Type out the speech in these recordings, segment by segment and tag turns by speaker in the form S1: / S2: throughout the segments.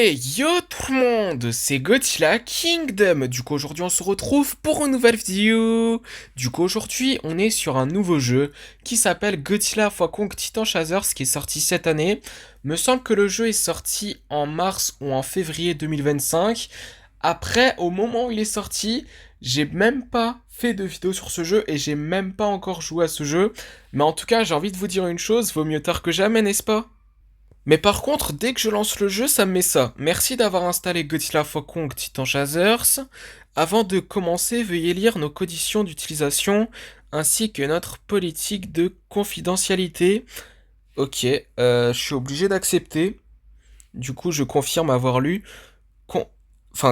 S1: Hey yo tout le monde, c'est Godzilla Kingdom. Du coup aujourd'hui on se retrouve pour une nouvelle vidéo. Du coup aujourd'hui on est sur un nouveau jeu qui s'appelle Godzilla x Kong Titan Chasers qui est sorti cette année. Me semble que le jeu est sorti en mars ou en février 2025. Après, au moment où il est sorti, j'ai même pas fait de vidéo sur ce jeu et j'ai même pas encore joué à ce jeu. Mais en tout cas j'ai envie de vous dire une chose, vaut mieux tard que jamais, n'est-ce pas? Mais par contre, dès que je lance le jeu, ça me met ça. Merci d'avoir installé Godzilla x Kong Titan Chasers. Avant de commencer, veuillez lire nos conditions d'utilisation ainsi que notre politique de confidentialité. Ok, je suis obligé d'accepter. Du coup, je confirme avoir lu, con-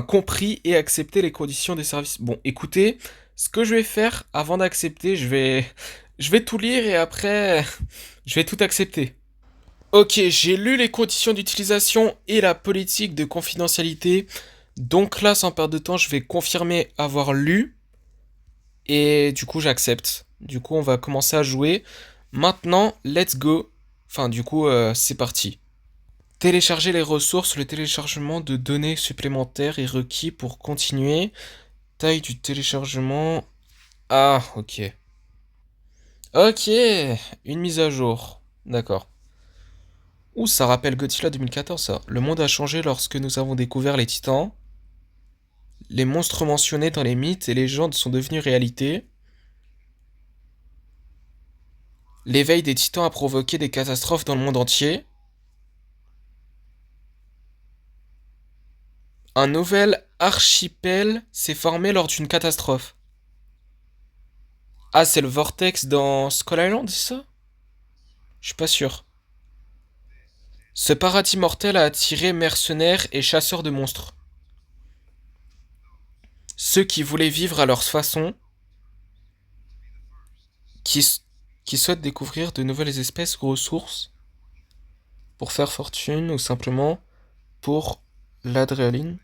S1: compris et accepté les conditions des services. Bon, écoutez, ce que je vais faire avant d'accepter, je vais tout lire et après, je vais tout accepter. Ok, j'ai lu les conditions d'utilisation et la politique de confidentialité. Donc là, sans perdre de temps, je vais confirmer avoir lu. Et du coup, j'accepte. Du coup, on va commencer à jouer. Maintenant, let's go. C'est parti. Télécharger les ressources. Le téléchargement de données supplémentaires est requis pour continuer. Taille du téléchargement. Ah, ok. Ok, une mise à jour. D'accord. Ouh, ça rappelle Godzilla 2014, ça. Le monde a changé lorsque nous avons découvert les titans. Les monstres mentionnés dans les mythes et légendes sont devenus réalité. L'éveil des titans a provoqué des catastrophes dans le monde entier. Un nouvel archipel s'est formé lors d'une catastrophe. Ah, c'est le vortex dans Skull Island, c'est ça? Je suis pas sûr. Ce paradis mortel a attiré mercenaires et chasseurs de monstres. Ceux qui voulaient vivre à leur façon, qui, qui souhaitent découvrir de nouvelles espèces ou ressources pour faire fortune ou simplement pour l'adrénaline.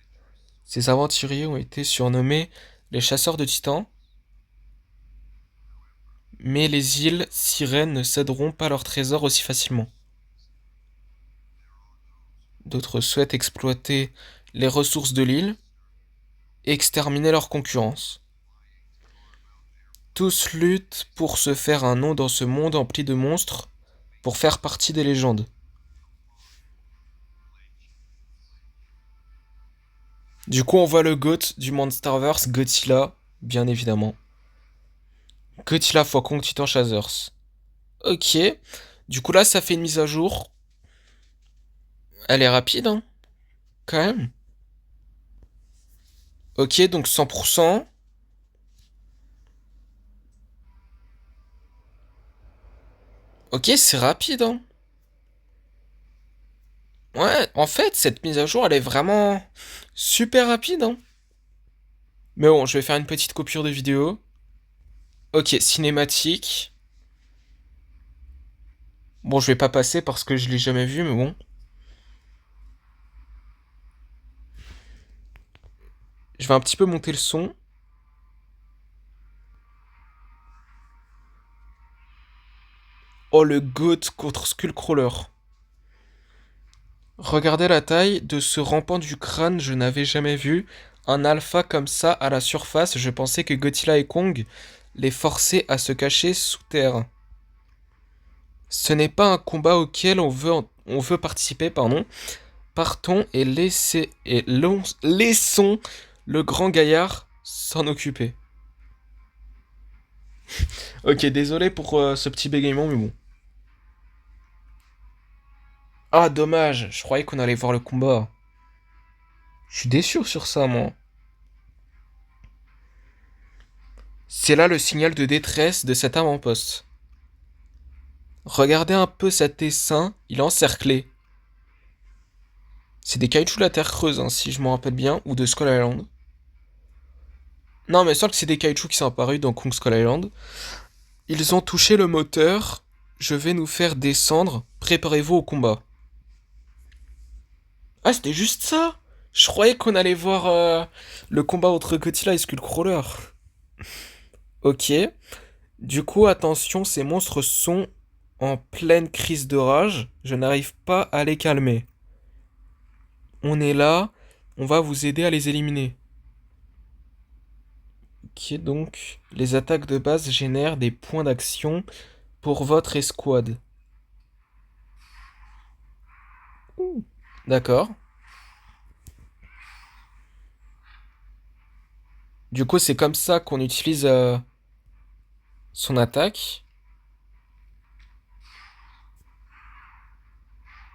S1: Ces aventuriers ont été surnommés les chasseurs de titans, mais les îles sirènes ne céderont pas leurs trésors aussi facilement. D'autres souhaitent exploiter les ressources de l'île et exterminer leurs concurrence. Tous luttent pour se faire un nom dans ce monde empli de monstres, pour faire partie des légendes. Du coup, on voit le GOAT du Monsterverse, Godzilla, bien évidemment. Godzilla x Kong Titan Chasers. Ok. Du coup, là, ça fait une mise à jour. Elle est rapide, hein, quand même. Ok, donc 100%. Ok, c'est rapide, hein. Ouais, en fait, cette mise à jour, elle est vraiment super rapide, hein. Mais bon, je vais faire une petite coupure de vidéo. Ok, cinématique. Bon, je vais pas passer parce que je l'ai jamais vu, mais bon. Je vais un petit peu monter le son. Oh, le GOAT contre Skullcrawler. Regardez la taille de ce rampant du crâne, je n'avais jamais vu un alpha comme ça à la surface. Je pensais que Godzilla et Kong les forçaient à se cacher sous terre. Ce n'est pas un combat auquel on veut participer, pardon. Partons et laissons le grand gaillard s'en occuper. Ok, désolé pour ce petit bégaiement, mais bon. Ah, dommage, je croyais qu'on allait voir le combat. Je suis déçu sur ça, moi. C'est là le signal de détresse de cet avant-poste. Regardez un peu cet essaim, il est encerclé. C'est des cailloux de la Terre creuse, hein, si je me rappelle bien, ou de Skull Island. Non, mais semble que c'est des cailloux qui sont apparus dans Kong Skull Island. Ils ont touché le moteur. Je vais nous faire descendre. Préparez-vous au combat. Ah, c'était juste ça. Je croyais qu'on allait voir le combat entre Godzilla et Skullcrawler. Ok. Du coup, attention, ces monstres sont en pleine crise de rage. Je n'arrive pas à les calmer. On est là, on va vous aider à les éliminer. Ok, donc les attaques de base génèrent des points d'action pour votre escouade. D'accord. Du coup, c'est comme ça qu'on utilise son attaque.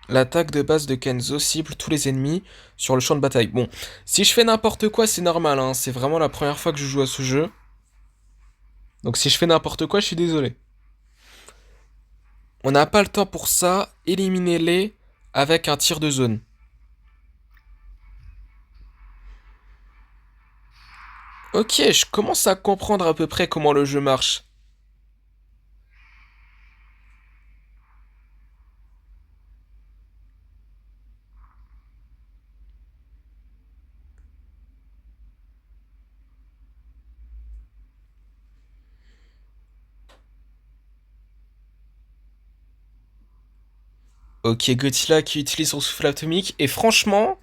S1: L'attaque de base de Kenzo cible tous les ennemis sur le champ de bataille. Bon, si je fais n'importe quoi, c'est normal, hein. C'est vraiment la première fois que je joue à ce jeu. Donc si je fais n'importe quoi, je suis désolé. On n'a pas le temps pour ça. Éliminez-les avec un tir de zone. Ok, je commence à comprendre à peu près comment le jeu marche. Ok, Godzilla qui utilise son souffle atomique. Et franchement,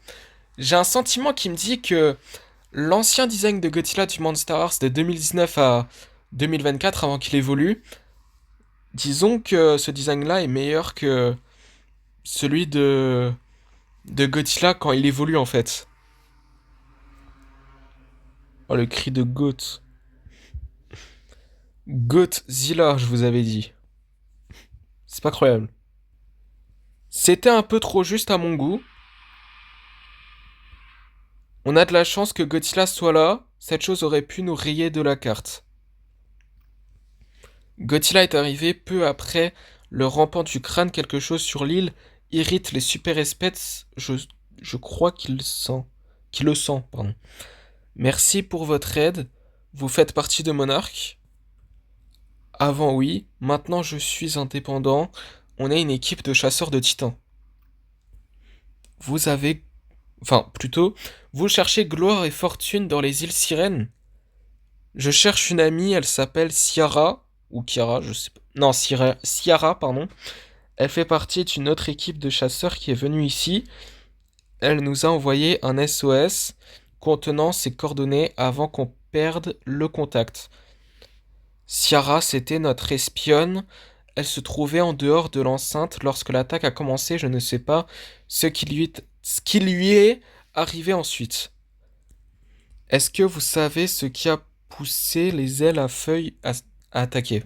S1: j'ai un sentiment qui me dit que l'ancien design de Godzilla du Monster Wars de 2019 à 2024, avant qu'il évolue, disons que ce design-là est meilleur que celui de Godzilla quand il évolue en fait. Oh, le cri de Goat. Goatzilla, je vous avais dit. C'est pas croyable. C'était un peu trop juste à mon goût. On a de la chance que Godzilla soit là. Cette chose aurait pu nous rayer de la carte. Godzilla est arrivé peu après le rampant du crâne. Quelque chose sur l'île irrite les super espèces. Je crois qu'il le sent. Qu'il le sent, pardon. Merci pour votre aide. Vous faites partie de Monarch. Avant, oui. Maintenant, je suis indépendant. On est une équipe de chasseurs de titans. Vous avez... Enfin, plutôt, vous cherchez gloire et fortune dans les îles Sirènes. Je cherche une amie, elle s'appelle Ciara. Ou Kiara, je sais pas. Non, Ciara, pardon. Elle fait partie d'une autre équipe de chasseurs qui est venue ici. Elle nous a envoyé un SOS contenant ses coordonnées avant qu'on perde le contact. Ciara, c'était notre espionne. Elle se trouvait en dehors de l'enceinte lorsque l'attaque a commencé. Je ne sais pas ce qui lui est arrivé ensuite. Est-ce que vous savez ce qui a poussé les ailes à feuilles à attaquer?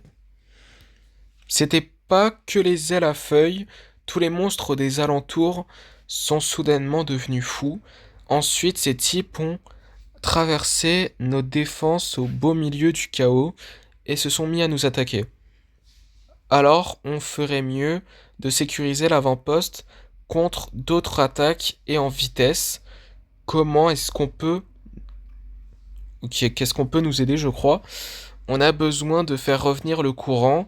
S1: C'était pas que les ailes à feuilles. Tous les monstres des alentours sont soudainement devenus fous. Ensuite, ces types ont traversé nos défenses au beau milieu du chaos et se sont mis à nous attaquer. Alors, on ferait mieux de sécuriser l'avant-poste contre d'autres attaques et en vitesse. Comment est-ce qu'on peut... Ok, qu'est-ce qu'on peut nous aider, je crois? On a besoin de faire revenir le courant.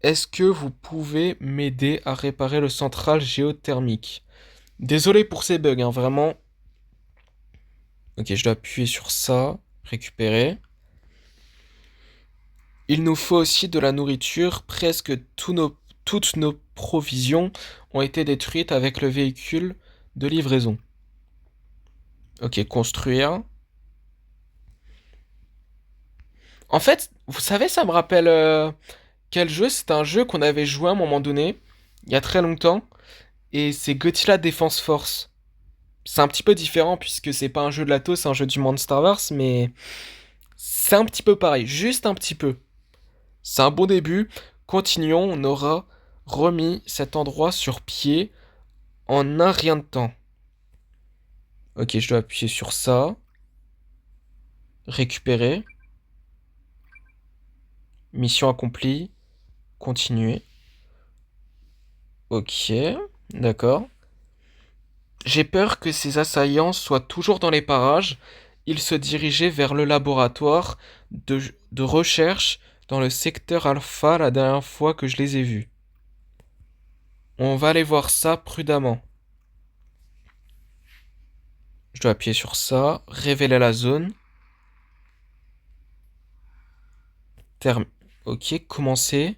S1: Est-ce que vous pouvez m'aider à réparer le central géothermique? Désolé pour ces bugs, hein, vraiment. Ok, je dois appuyer sur ça. Récupérer. Il nous faut aussi de la nourriture. Presque toutes nos provisions ont été détruites avec le véhicule de livraison. Ok, construire. En fait, vous savez, ça me rappelle quel jeu? C'est un jeu qu'on avait joué à un moment donné, il y a très longtemps, et c'est Godzilla Defense Force. C'est un petit peu différent puisque c'est pas un jeu de l'Atos, c'est un jeu du Monster Wars, mais c'est un petit peu pareil, juste un petit peu. C'est un bon début. Continuons, on aura remis cet endroit sur pied en un rien de temps. Ok, je dois appuyer sur ça. Récupérer. Mission accomplie. Continuer. Ok, d'accord. J'ai peur que ces assaillants soient toujours dans les parages. Ils se dirigeaient vers le laboratoire de recherche dans le secteur Alpha la dernière fois que je les ai vus. On va aller voir ça prudemment. Je dois appuyer sur ça. Révéler la zone. Terme. Ok, commencer.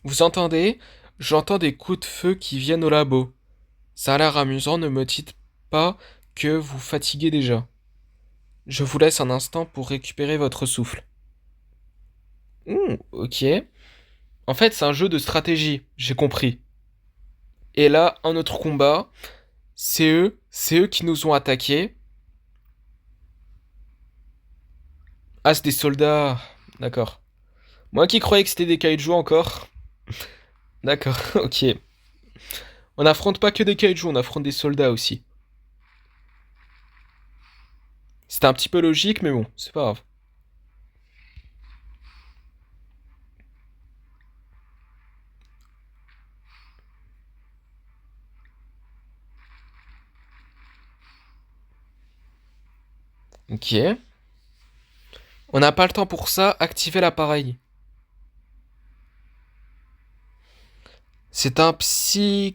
S1: Vous entendez? J'entends des coups de feu qui viennent au labo. Ça a l'air amusant, ne me dites pas que vous fatiguez déjà. Je vous laisse un instant pour récupérer votre souffle. Ok. En fait, c'est un jeu de stratégie, j'ai compris. Et là, un autre combat. C'est eux qui nous ont attaqués. Ah, c'est des soldats. D'accord. Moi qui croyais que c'était des kaijus encore. D'accord, ok. On n'affronte pas que des kaijus, on affronte des soldats aussi. C'était un petit peu logique, mais bon, c'est pas grave. Ok. On n'a pas le temps pour ça, activez l'appareil. C'est un psychovotour.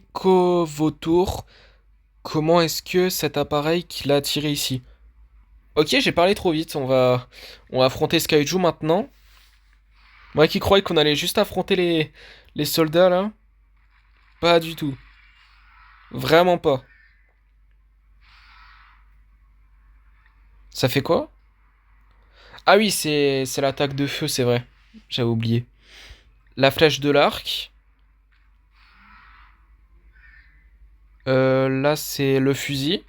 S1: Comment est-ce que cet appareil qui l'a attiré ici? Ok, j'ai parlé trop vite, on va affronter ce kaiju maintenant. Moi qui croyais qu'on allait juste affronter les soldats là. Pas du tout. Vraiment pas. Ça fait quoi? Ah oui, c'est l'attaque de feu, c'est vrai. J'avais oublié. La flèche de l'arc. Là, c'est le fusil.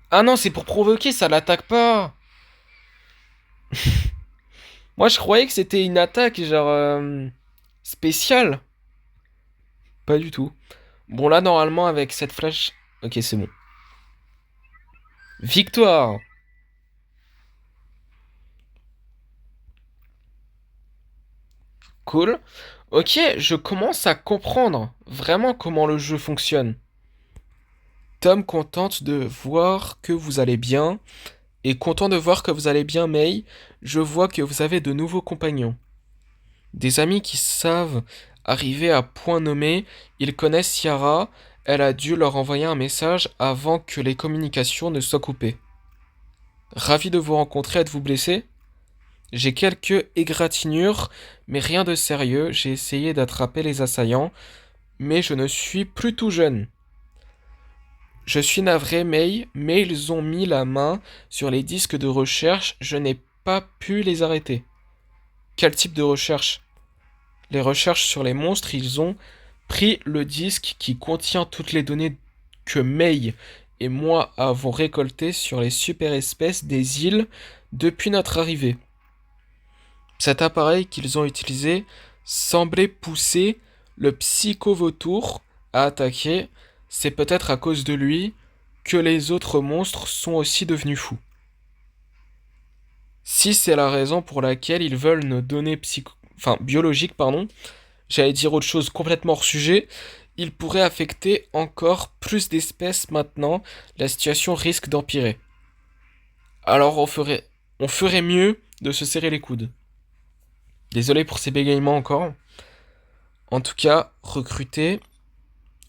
S1: Ah non, c'est pour provoquer, ça l'attaque pas. Moi, je croyais que c'était une attaque, genre, spéciale. Pas du tout. Bon, là, normalement, avec cette flèche... Ok, c'est bon. Victoire! Cool. Ok, je commence à comprendre vraiment comment le jeu fonctionne. Tom contente de voir que vous allez bien. Et content de voir que vous allez bien, May. Je vois que vous avez de nouveaux compagnons. Des amis qui savent arriver à point nommé. Ils connaissent Ciara. Elle a dû leur envoyer un message avant que les communications ne soient coupées. Ravi de vous rencontrer, êtes-vous blessé? J'ai quelques égratignures, mais rien de sérieux. J'ai essayé d'attraper les assaillants, mais je ne suis plus tout jeune. Je suis navré, May, mais ils ont mis la main sur les disques de recherche. Je n'ai pas pu les arrêter. Quel type de recherche? Les recherches sur les monstres, ils ont pris le disque qui contient toutes les données que May et moi avons récoltées sur les super-espèces des îles depuis notre arrivée. Cet appareil qu'ils ont utilisé semblait pousser le psychovotour à attaquer. C'est peut-être à cause de lui que les autres monstres sont aussi devenus fous. Si c'est la raison pour laquelle ils veulent nos données biologiques, pardon, j'allais dire autre chose complètement hors sujet, ils pourraient affecter encore plus d'espèces maintenant, la situation risque d'empirer. Alors on ferait mieux de se serrer les coudes. Désolé pour ces bégaiements encore. En tout cas, recruter.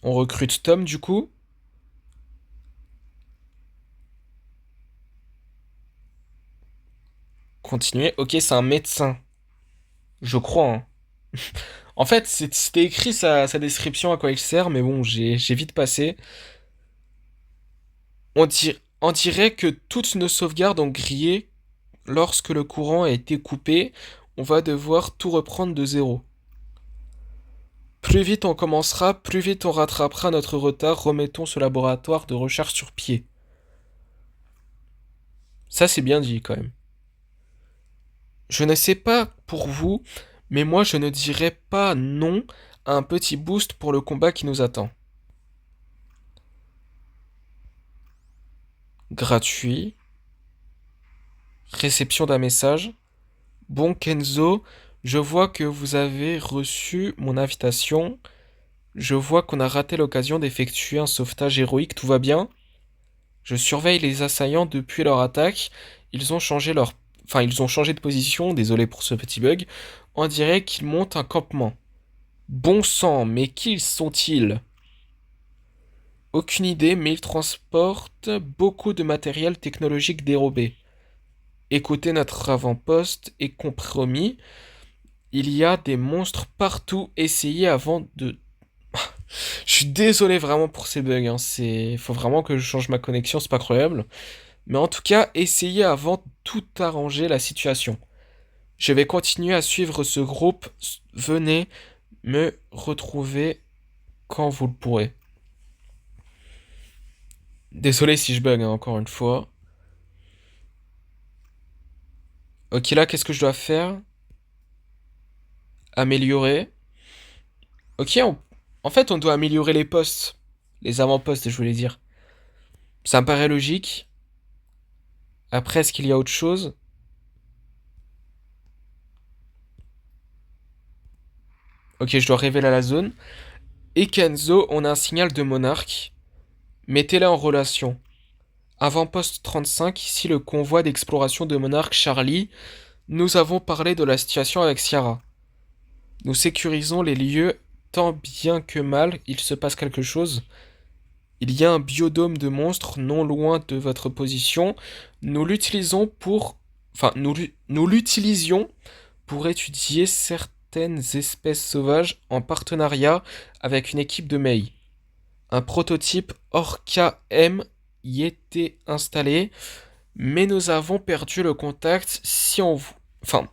S1: On recrute Tom du coup. Continuer. Ok, c'est un médecin. Je crois, hein. En fait, c'était écrit sa description à quoi il sert, mais bon, j'ai vite passé. On dirait que toutes nos sauvegardes ont grillé lorsque le courant a été coupé. On va devoir tout reprendre de zéro. Plus vite on commencera, plus vite on rattrapera notre retard. Remettons ce laboratoire de recherche sur pied. Ça, c'est bien dit quand même. Je ne sais pas pour vous, mais moi je ne dirais pas non à un petit boost pour le combat qui nous attend. Gratuit. Réception d'un message. Bon Kenzo, je vois que vous avez reçu mon invitation. Je vois qu'on a raté l'occasion d'effectuer un sauvetage héroïque, tout va bien? Je surveille les assaillants depuis leur attaque. Ils ont changé de position, désolé pour ce petit bug. On dirait qu'ils montent un campement. Bon sang, mais qui sont-ils? Aucune idée, mais ils transportent beaucoup de matériel technologique dérobé. Écoutez, notre avant-poste est compromis. Il y a des monstres partout. Essayez avant de Je suis désolé vraiment pour ces bugs, hein. Faut vraiment que je change ma connexion, c'est pas croyable. Mais en tout cas, essayez avant tout arranger la situation. Je vais continuer à suivre ce groupe. Venez me retrouver quand vous le pourrez. Désolé si je bug, hein, encore une fois. Ok, là, qu'est-ce que je dois faire? Améliorer. Ok, en fait, on doit améliorer les postes. Les avant-postes, je voulais dire. Ça me paraît logique. Après, est-ce qu'il y a autre chose? Ok, je dois révéler la zone. Et Kenzo, on a un signal de monarque. Mettez-les en relation. Avant-poste 35, ici le convoi d'exploration de monarque Charlie. Nous avons parlé de la situation avec Ciara. Nous sécurisons les lieux tant bien que mal il se passe quelque chose. Il y a un biodôme de monstres non loin de votre position. Nous l'utilisons pour... Enfin, nous l'utilisions pour étudier certaines espèces sauvages en partenariat avec une équipe de Mei. Un prototype Orca M y était installé, mais nous avons perdu le contact si on... Enfin,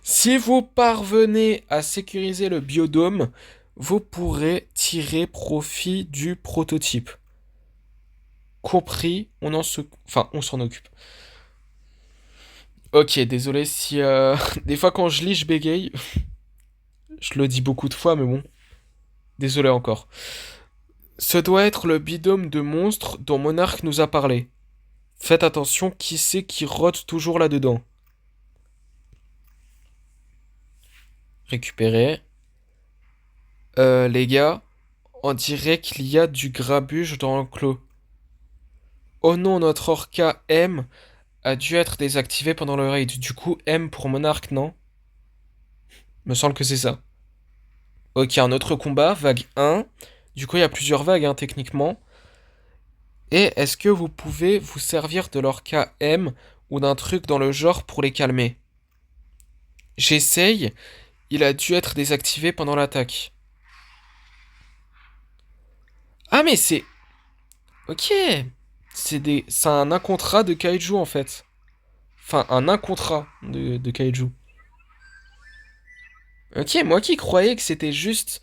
S1: si vous parvenez à sécuriser le biodôme, vous pourrez tirer profit du prototype. Compris, on s'en occupe. Ok, désolé si des fois quand je lis, je bégaye. Je le dis beaucoup de fois, mais bon, désolé encore. Ce doit être le bidôme de monstres dont Monarque nous a parlé. Faites attention, qui c'est qui rôde toujours là-dedans. Récupérer. Les gars, on dirait qu'il y a du grabuge dans l'enclos. Oh non, notre Orca M a dû être désactivé pendant le raid. Du coup, M pour Monarque, non? Me semble que c'est ça. Ok, un autre combat, vague 1. Du coup, il y a plusieurs vagues, hein, techniquement. Et est-ce que vous pouvez vous servir de l'Orca M ou d'un truc dans le genre pour les calmer? J'essaye, il a dû être désactivé pendant l'attaque. Ah, mais c'est... Ok. C'est un incontra de Kaiju, en fait. Enfin, un incontra de Kaiju. Ok, moi qui croyais que c'était juste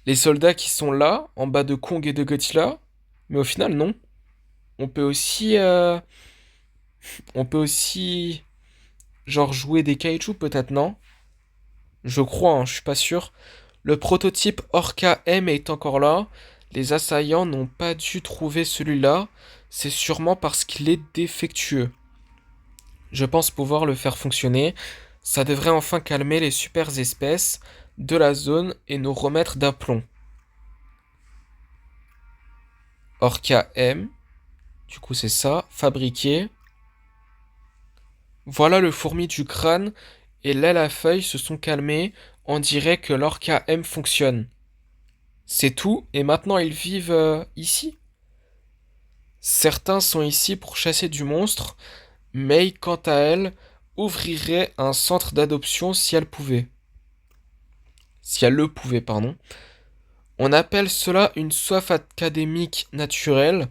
S1: les soldats qui sont là, en bas de Kong et de Godzilla. Mais au final, non. On peut aussi... on peut aussi... Genre jouer des Kaiju, peut-être, non? Je crois, hein, je suis pas sûr. Le prototype Orca M est encore là. Les assaillants n'ont pas dû trouver celui-là. C'est sûrement parce qu'il est défectueux. Je pense pouvoir le faire fonctionner. Ça devrait enfin calmer les super espèces de la zone et nous remettre d'aplomb. Orca M. Du coup, c'est ça. Fabriqué. Voilà le fourmi du crâne et l'aile à feuilles se sont calmés. On dirait que l'Orca M fonctionne. C'est tout, et maintenant ils vivent ici. Certains sont ici pour chasser du monstre, Mei, quant à elle, ouvrirait un centre d'adoption si elle pouvait. Si elle le pouvait, pardon. On appelle cela une soif académique naturelle.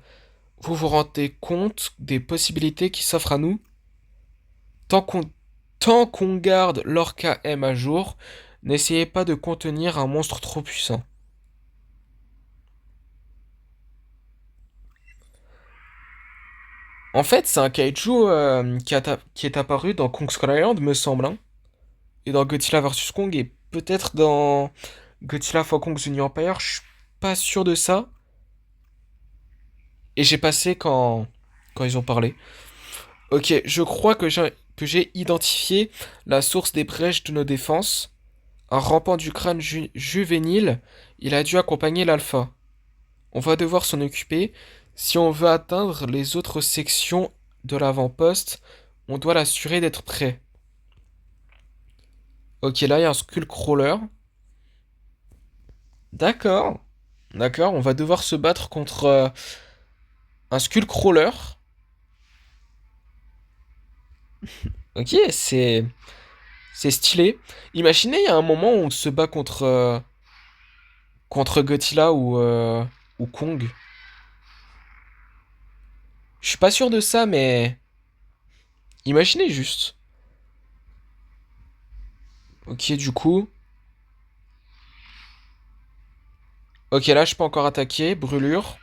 S1: Vous vous rendez compte des possibilités qui s'offrent à nous? Tant qu'on tant qu'on garde l'Orca M à jour, n'essayez pas de contenir un monstre trop puissant. En fait, c'est un kaiju qui est apparu dans Kong Skull Island, me semble, hein. Et dans Godzilla vs Kong, et peut-être dans Godzilla x Kong The New Empire, je suis pas sûr de ça. Et j'ai passé quand ils ont parlé. Ok, je crois que j'ai identifié la source des brèches de nos défenses. Un rampant du crâne juvénile, il a dû accompagner l'alpha. On va devoir s'en occuper. Si on veut atteindre les autres sections de l'avant-poste, on doit l'assurer d'être prêt. Ok, là, il y a un Skullcrawler. D'accord. D'accord, on va devoir se battre contre un Skullcrawler. Ok, C'est stylé. Imaginez, il y a un moment où on se bat contre Godzilla ou Kong. Je suis pas sûr de ça, mais imaginez juste. Ok, du coup. Ok, là, je peux encore attaquer. Brûlure.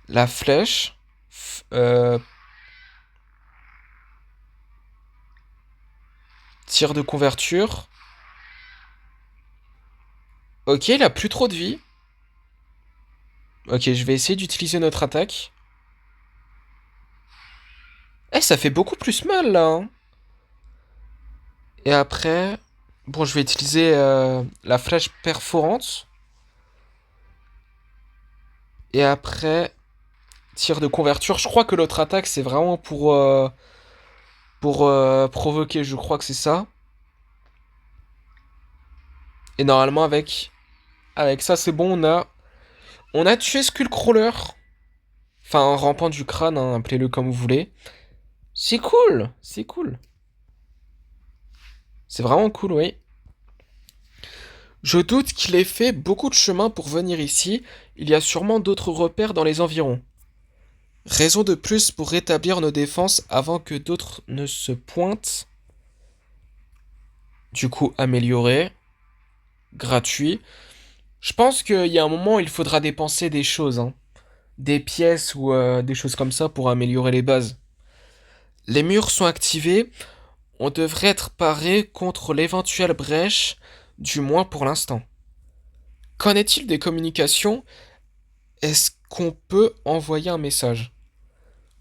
S1: La flèche. F- euh, tir de couverture. Ok, il a plus trop de vie. Ok, je vais essayer d'utiliser notre attaque. Eh, ça fait beaucoup plus mal, là, hein. Et après... Bon, je vais utiliser la flèche perforante. Et après, tir de couverture. Je crois que l'autre attaque, c'est vraiment pour provoquer. Je crois que c'est ça. Et normalement, avec ça, c'est bon. On a tué Skullcrawler. Enfin, rampant du crâne, hein, appelez-le comme vous voulez. C'est cool. C'est cool. C'est vraiment cool, oui. Je doute qu'il ait fait beaucoup de chemin pour venir ici. Il y a sûrement d'autres repères dans les environs. Raison de plus pour rétablir nos défenses avant que d'autres ne se pointent. Du coup, améliorer. Gratuit. Je pense qu'il y a un moment où il faudra dépenser des choses, hein. Des pièces ou des choses comme ça pour améliorer les bases. Les murs sont activés. On devrait être paré contre l'éventuelle brèche, du moins pour l'instant. Qu'en est-il des communications? Est-ce qu'on peut envoyer un message?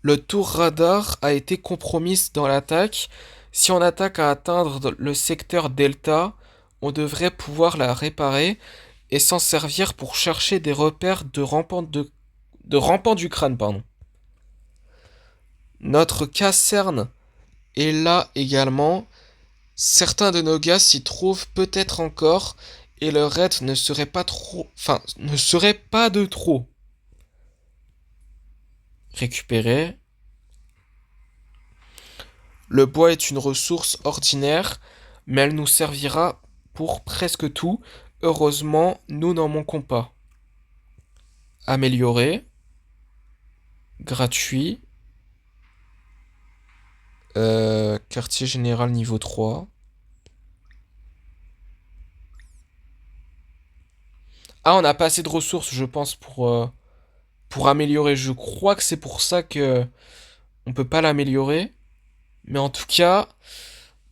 S1: Le tour radar a été compromis dans l'attaque. Si on attaque à atteindre le secteur Delta, on devrait pouvoir la réparer et s'en servir pour chercher des repères de rampants du crâne, pardon. Notre caserne est là également. Certains de nos gars s'y trouvent peut-être encore et leur aide ne serait pas trop, enfin, ne serait pas de trop. Récupérer. Le bois est une ressource ordinaire, mais elle nous servira pour presque tout. Heureusement, nous n'en manquons pas. Améliorer. Gratuit. Quartier général niveau 3. Ah, on n'a pas assez de ressources, je pense, pour améliorer. Je crois que c'est pour ça que on peut pas l'améliorer. Mais en tout cas,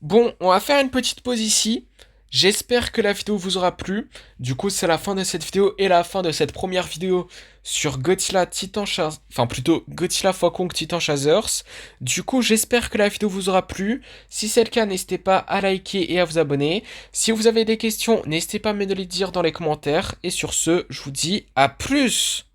S1: bon, on va faire une petite pause ici. J'espère que la vidéo vous aura plu. Du coup, c'est la fin de cette vidéo et la fin de cette première vidéo sur Godzilla Titan Chasers. Enfin, plutôt Godzilla x Kong Titan Chasers. Du coup, j'espère que la vidéo vous aura plu. Si c'est le cas, n'hésitez pas à liker et à vous abonner. Si vous avez des questions, n'hésitez pas à me les dire dans les commentaires. Et sur ce, je vous dis à plus!